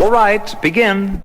All right, begin.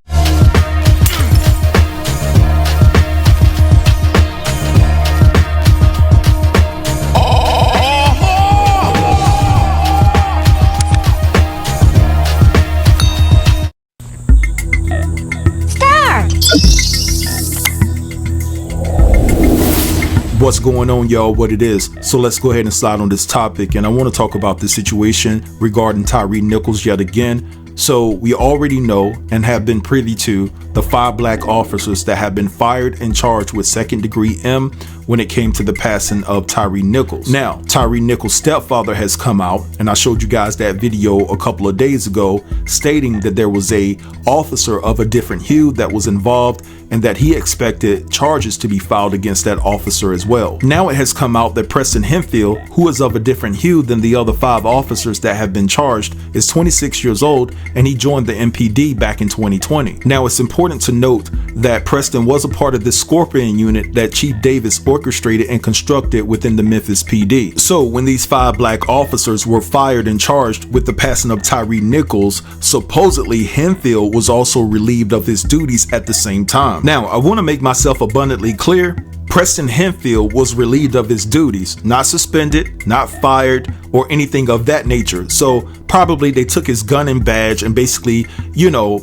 What's going on, y'all? What it is. So let's go ahead and slide on this topic, and I want to talk about the situation regarding Tyre Nichols yet again. So we already know and have been privy to the 5 black officers that have been fired and charged with second-degree M when it came to the passing of Tyre Nichols. Now, Tyre Nichols' stepfather has come out, and I showed you guys that video a couple of days ago, stating that there was a officer of a different hue that was involved and that he expected charges to be filed against that officer as well. Now it has come out that Preston Hemphill, who is of a different hue than the other 5 officers that have been charged, is 26 years old, and he joined the MPD back in 2020. Now it's important to note that Preston was a part of this Scorpion unit that Chief Davis orchestrated and constructed within the Memphis PD. So when these 5 black officers were fired and charged with the passing of Tyre Nichols, supposedly Hemphill was also relieved of his duties at the same time. Now, I want to make myself abundantly clear. Preston Hemphill was relieved of his duties, not suspended, not fired, or anything of that nature. So probably they took his gun and badge and basically,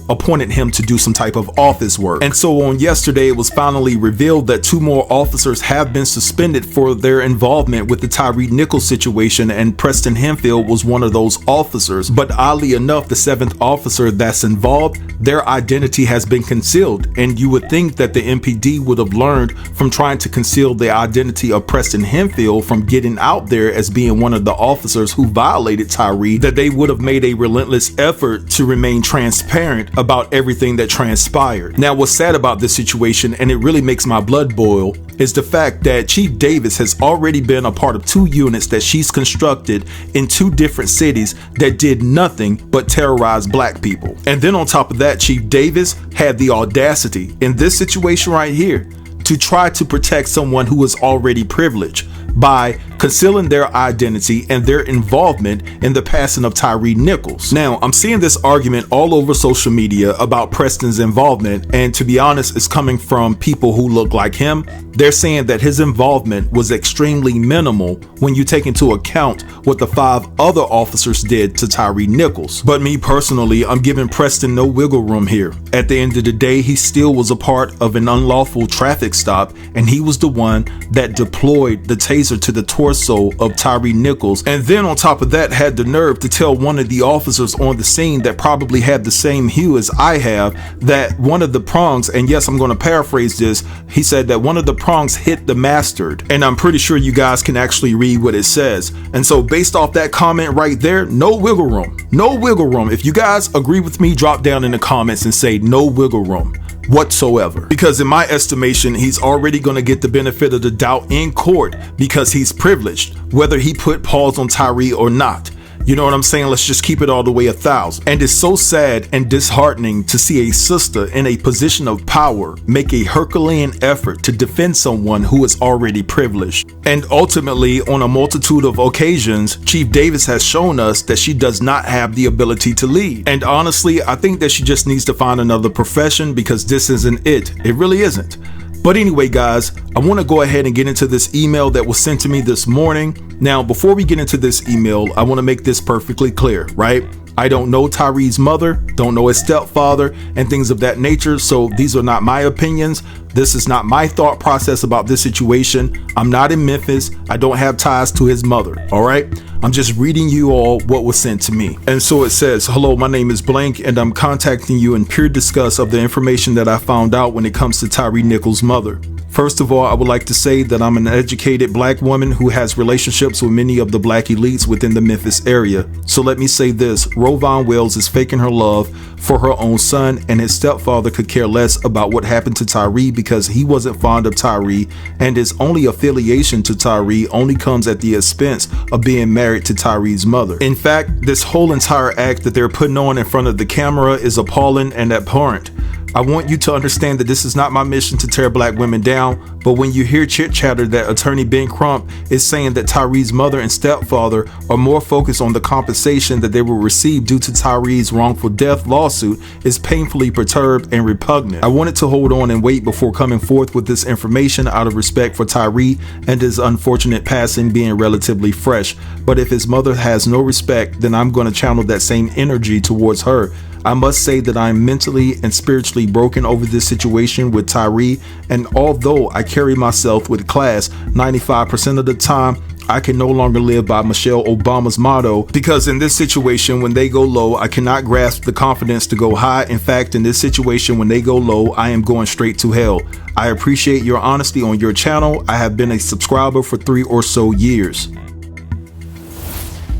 appointed him to do some type of office work. And so on yesterday, it was finally revealed that 2 more officers have been suspended for their involvement with the Tyre Nichols situation, and Preston Hemphill was one of those officers. But oddly enough, the 7th officer that's involved, their identity has been concealed. And you would think that the MPD would have learned from trying to conceal the identity of Preston Hemphill from getting out there as being one of the officers who violated Tyre, that they would have made a relentless effort to remain transparent about everything that transpired. Now, what's sad about this situation, and it really makes my blood boil, is the fact that Chief Davis has already been a part of 2 units that she's constructed in 2 different cities that did nothing but terrorize black people. And then on top of that, Chief Davis had the audacity in this situation right here to try to protect someone who is already privileged by concealing their identity and their involvement in the passing of Tyre Nichols. Now, I'm seeing this argument all over social media about Preston's involvement, and to be honest, it's coming from people who look like him. They're saying that his involvement was extremely minimal when you take into account what the 5 other officers did to Tyre Nichols. But me personally, I'm giving Preston no wiggle room here. At the end of the day, he still was a part of an unlawful traffic stop, and he was the one that deployed the taser to the torso of Tyre Nichols, and then on top of that had the nerve to tell one of the officers on the scene that probably had the same hue as I have that one of the prongs, and yes, I'm going to paraphrase this, he said that one of the prongs hit the mastard, and I'm pretty sure you guys can actually read what it says. And so based off that comment right there, no wiggle room. No wiggle room. If you guys agree with me, drop down in the comments and say no wiggle room whatsoever, because in my estimation, he's already going to get the benefit of the doubt in court because he's privileged, whether he put pause on Tyre or not. You know what I'm saying? Let's just keep it all the way 1,000. And it's so sad and disheartening to see a sister in a position of power make a Herculean effort to defend someone who is already privileged. And ultimately, on a multitude of occasions, Chief Davis has shown us that she does not have the ability to lead. And honestly, I think that she just needs to find another profession, because this isn't it. It really isn't. But anyway, guys, I want to go ahead and get into this email that was sent to me this morning. Now, before we get into this email, I want to make this perfectly clear, right? I don't know Tyre's mother, don't know his stepfather, and things of that nature. So these are not my opinions. This is not my thought process about this situation. I'm not in Memphis. I don't have ties to his mother. All right. I'm just reading you all what was sent to me. And so it says, hello, my name is blank, and I'm contacting you in pure disgust of the information that I found out when it comes to Tyre Nichols' mother. First of all, I would like to say that I'm an educated black woman who has relationships with many of the black elites within the Memphis area. So let me say this, Rovon Wells is faking her love for her own son, and his stepfather could care less about what happened to Tyre because he wasn't fond of Tyre, and his only affiliation to Tyre only comes at the expense of being married to Tyre's mother. In fact, this whole entire act that they're putting on in front of the camera is appalling and abhorrent. I want you to understand that this is not my mission to tear black women down, but when you hear chit chatter that attorney Ben Crump is saying that Tyre's mother and stepfather are more focused on the compensation that they will receive due to Tyre's wrongful death lawsuit is painfully perturbed and repugnant. I wanted to hold on and wait before coming forth with this information out of respect for Tyre and his unfortunate passing being relatively fresh, but if his mother has no respect, then I'm going to channel that same energy towards her. I must say that I'm mentally and spiritually broken over this situation with Tyre, and although I carry myself with class 95% of the time, I can no longer live by Michelle Obama's motto, because in this situation, when they go low, I cannot grasp the confidence to go high. In fact, in this situation, when they go low, I am going straight to hell. I appreciate your honesty on your channel. I have been a subscriber for 3 or so years.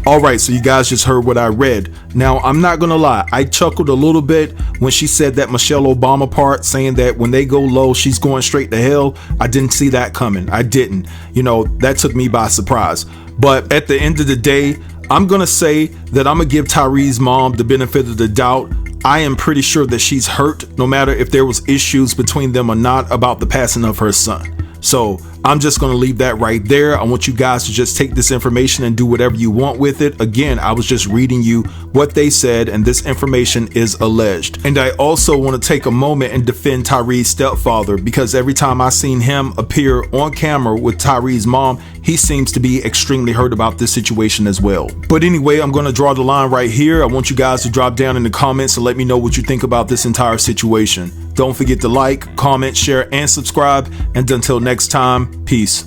Alright, so you guys just heard what I read. Now, I'm not gonna lie, I chuckled a little bit when she said that Michelle Obama part, saying that when they go low, she's going straight to hell. I didn't see that coming. I didn't. You know, that took me by surprise. But at the end of the day, I'm gonna say that I'm gonna give Tyre's mom the benefit of the doubt. I am pretty sure that she's hurt, no matter if there was issues between them or not about the passing of her son. So I'm just going to leave that right there. I want you guys to just take this information and do whatever you want with it. Again, I was just reading you what they said, and this information is alleged. And I also want to take a moment and defend Tyre's stepfather, because every time I seen him appear on camera with Tyre's mom, he seems to be extremely hurt about this situation as well. But anyway, I'm going to draw the line right here. I want you guys to drop down in the comments and let me know what you think about this entire situation. Don't forget to like, comment, share, and subscribe. And until next time, peace.